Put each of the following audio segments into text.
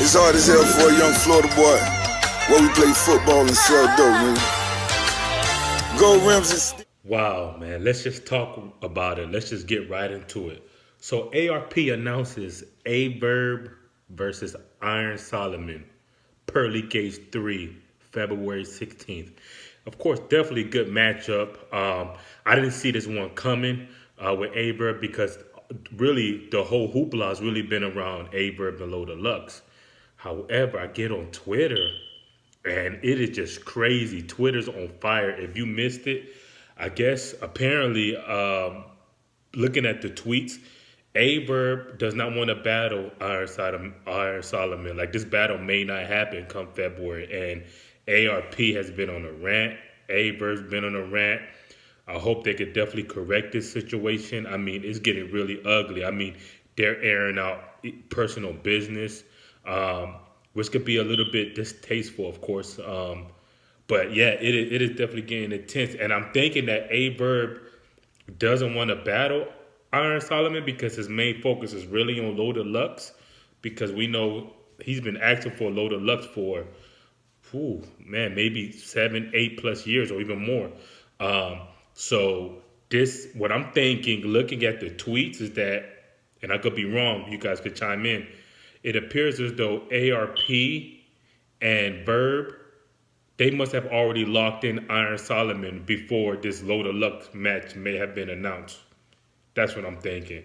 It's hard as hell for a young Florida boy where we play football and sell dope, nigga. Gold rims and Wow, man. Let's just talk about it. Let's just get right into it. So ARP announces A Verb versus Iron Solomon, Pearly Gates 3, February 16th. Of course, definitely good matchup. I didn't see this one coming with A Verb because really the whole hoopla has really been around A Verb and Low Deluxe. However, I get on Twitter and it is just crazy. Twitter's on fire. If you missed it, I guess apparently looking at the tweets, Averb does not want to battle Iron Solomon. Like this battle may not happen come February, and ARP has been on a rant. Averb's been on a rant. I hope they could definitely correct this situation. I mean, it's getting really ugly. I mean, they're airing out personal business, which could be a little bit distasteful, of course. But yeah, it is definitely getting intense. And I'm thinking that A Verb doesn't want to battle Iron Solomon because his main focus is really on Low Deluxe. Because we know he's been acting for Low Deluxe for, man, maybe 7, 8+ years or even more. So what I'm thinking, looking at the tweets, is that, and I could be wrong, you guys could chime in. It appears as though ARP and Verb, they must have already locked in Iron Solomon before this Low Deluxe match may have been announced. That's what I'm thinking.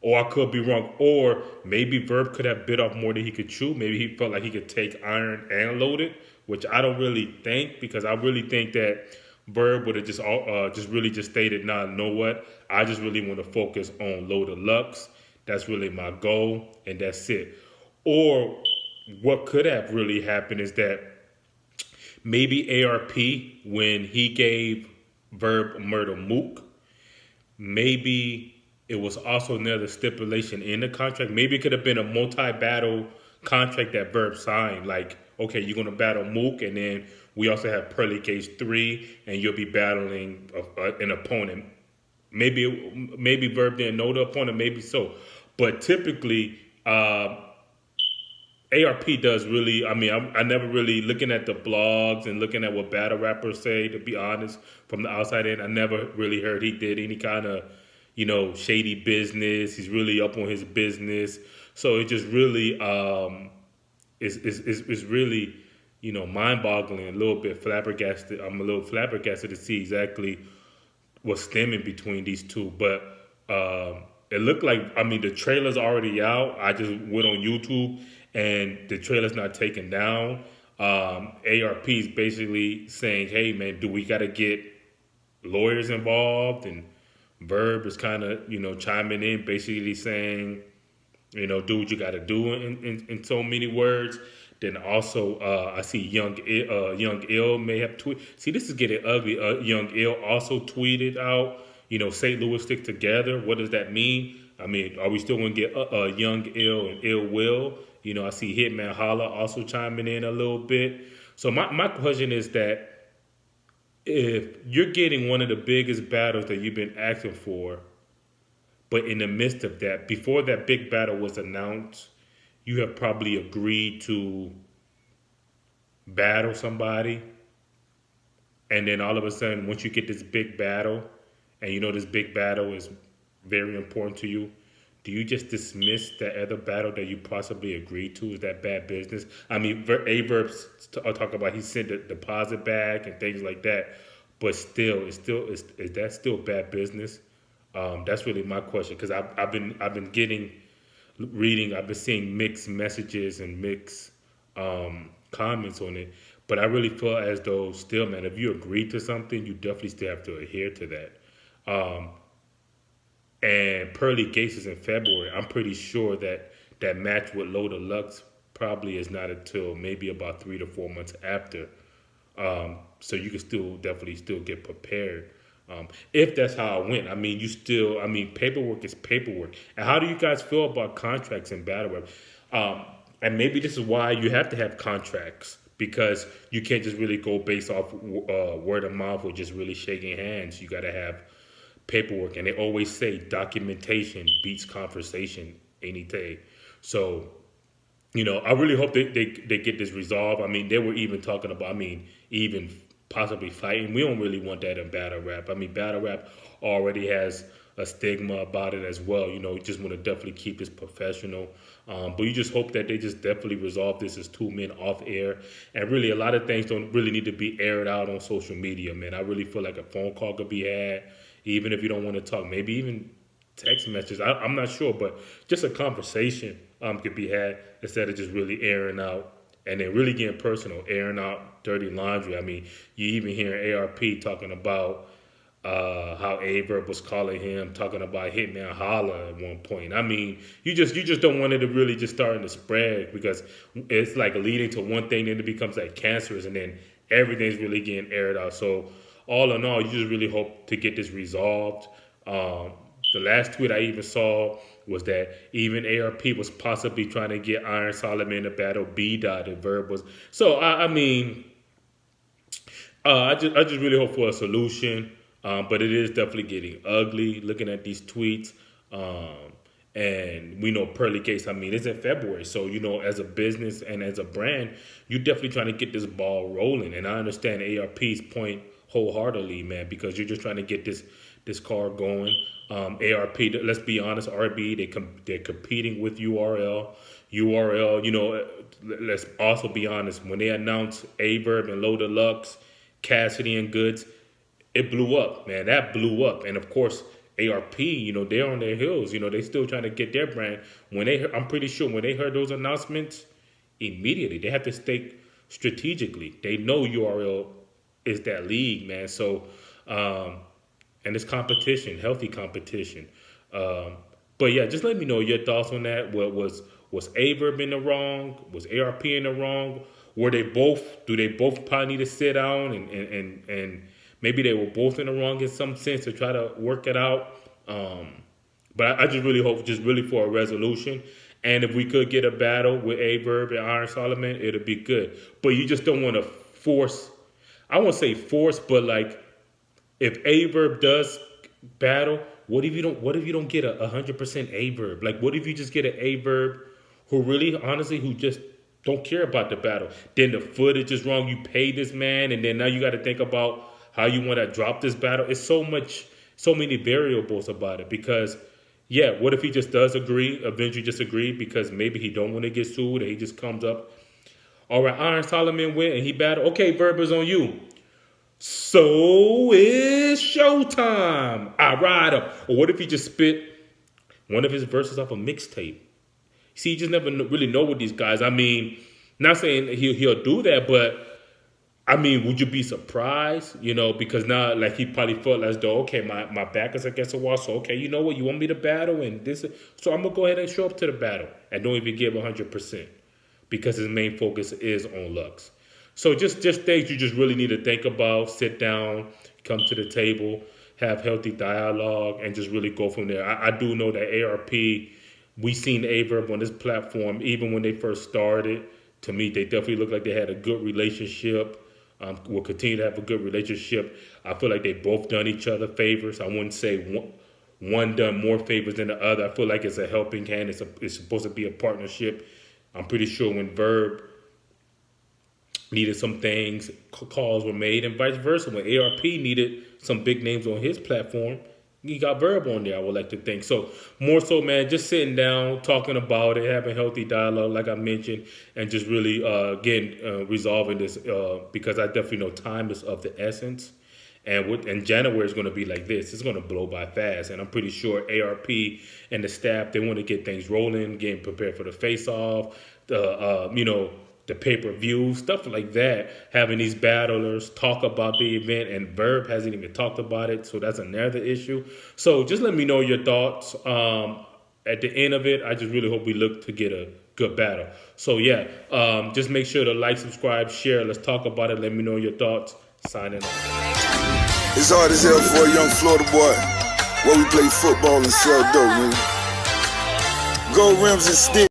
Or I could be wrong. Or maybe Verb could have bit off more than he could chew. Maybe he felt like he could take Iron and Loaded, which I don't really think, because I really think that Verb would have just really stated, nah, you know what? I just really want to focus on Low Deluxe. That's really my goal, and that's it. Or what could have really happened is that maybe ARP, when he gave Verb Murder Mook, maybe it was also another stipulation in the contract. Maybe it could have been a multi-battle contract that Verb signed. Like, okay, you're going to battle Mook, and then we also have Pearly Gates 3, and you'll be battling an opponent. Maybe Verb didn't know the opponent, maybe so. But typically, ARP does really, I mean, I never really, looking at the blogs and looking at what battle rappers say, to be honest, from the outside in, I never really heard he did any kind of, shady business. He's really up on his business. So it just really is really, mind-boggling, a little bit flabbergasted. I'm a little flabbergasted to see exactly what's stemming between these two. But it looked like, I mean, the trailer's already out. I just went on YouTube and the trailer's not taken down. ARP is basically saying, hey, man, do we got to get lawyers involved? And Verb is kind of, chiming in, basically saying, do what you got to do in so many words. Then also, I see Young Ill may have tweeted. See, this is getting ugly. Young Ill also tweeted out, St. Louis stick together. What does that mean? I mean, are we still going to get Young Ill and Ill Will? I see Hitman Holla also chiming in a little bit. So my question is that if you're getting one of the biggest battles that you've been asking for, but in the midst of that, before that big battle was announced, you have probably agreed to battle somebody. And then all of a sudden, once you get this big battle, and this big battle is very important to you, do you just dismiss that other battle that you possibly agreed to? Is that bad business? I mean, Averb's talk about he sent the deposit back and things like that, but still, is that still bad business? That's really my question, because I've been reading, I've been seeing mixed messages and mixed comments on it, but I really feel as though still, man, if you agree to something, you definitely still have to adhere to that. And Pearly Gates is in February. I'm pretty sure that match with Low Deluxe probably is not until maybe about 3 to 4 months after. So you can definitely get prepared. If that's how it went. I mean, paperwork is paperwork. And how do you guys feel about contracts in battle rap? And maybe this is why you have to have contracts, because you can't just really go based off word of mouth or just really shaking hands. You got to have paperwork, and they always say documentation beats conversation any day. So I really hope they get this resolved. I mean, they were even talking about, even possibly fighting. We don't really want that in battle rap. I mean, battle rap already has a stigma about it as well. You just want to definitely keep this professional. But you just hope that they just definitely resolve this as two men off air. And really, a lot of things don't really need to be aired out on social media, man. I really feel like a phone call could be had, even if you don't want to talk. Maybe even text messages. I'm not sure, but just a conversation could be had instead of just really airing out and then really getting personal, airing out dirty laundry. I mean, you even hear ARP talking about how Verb was calling him, talking about Hitman Holla at one point. I mean, you just don't want it to really just starting to spread, because it's like leading to one thing, then it becomes like cancerous, and then everything's really getting aired out. So all in all, you just really hope to get this resolved. The last tweet I even saw was that even ARP was possibly trying to get Iron Solomon to battle B. Dot. And Verb was so. I just really hope for a solution. But it is definitely getting ugly looking at these tweets. And we know Pearly Case, it's in February. So, as a business and as a brand, you're definitely trying to get this ball rolling. And I understand ARP's point wholeheartedly, man, because you're just trying to get this car going. ARP, let's be honest, RB, they're competing with URL. Let's also be honest, when they announced Verb and Low Deluxe, Cassidy and Goods, it blew up, man. That blew up. And of course, ARP, they're on their heels. They still trying to get their brand. I'm pretty sure when they heard those announcements, immediately they have to think strategically. They know URL is that league, man. So, and it's competition, healthy competition. But yeah, just let me know your thoughts on that. Was Verb in the wrong? Was ARP in the wrong? Do they both probably need to sit down and maybe they were both in the wrong in some sense to try to work it out. But I just really hope, just really for a resolution. And if we could get a battle with Verb and Iron Solomon, it'll be good. But you just don't want to force, I won't say force, but like if Verb does battle, what if you don't get a 100% Verb? Like what if you just get an Verb who really, honestly, who just don't care about the battle? Then the footage is wrong. You pay this man, and then now you got to think about how you want to drop this battle. It's so many variables about it, because yeah, what if he just does eventually just agree, because maybe he don't want to get sued, and he just comes up, all right, Iron Solomon win and he battle. Okay, Verb is on you. So it's showtime. I ride him. Or what if he just spit one of his verses off a mixtape? See, you just never really know with these guys. Not saying he'll do that, but would you be surprised? Because now, like, he probably felt as though, okay, my back is against the wall, so okay, you know what, you want me to battle, and this, so I'm gonna go ahead and show up to the battle and don't even give 100%, because his main focus is on Lux. So just things you just really need to think about. Sit down, come to the table, have healthy dialogue, and just really go from there. I do know that ARP, we seen Verb on this platform even when they first started. To me, they definitely look like they had a good relationship. Will continue to have a good relationship. I feel like they both done each other favors. I wouldn't say one done more favors than the other. I feel like it's a helping hand. It's supposed to be a partnership. I'm pretty sure when Verb needed some things, calls were made, and vice versa. When ARP needed some big names on his platform, he got Verb on there, I would like to think. So more so, man, just sitting down, talking about it, having healthy dialogue, like I mentioned, and just really resolving this, because I definitely know time is of the essence. And January is going to be like this. It's going to blow by fast. And I'm pretty sure ARP and the staff, they want to get things rolling, getting prepared for the face-off, the pay-per-view, stuff like that, having these battlers talk about the event, and Verb hasn't even talked about it, so that's another issue. So just let me know your thoughts. At the end of it, I just really hope we look to get a good battle. So yeah, just make sure to like, subscribe, share. Let's talk about it. Let me know your thoughts. Signing off. It's hard as hell for a young Florida boy where we play football and sell dope, man. Gold rims and sticks.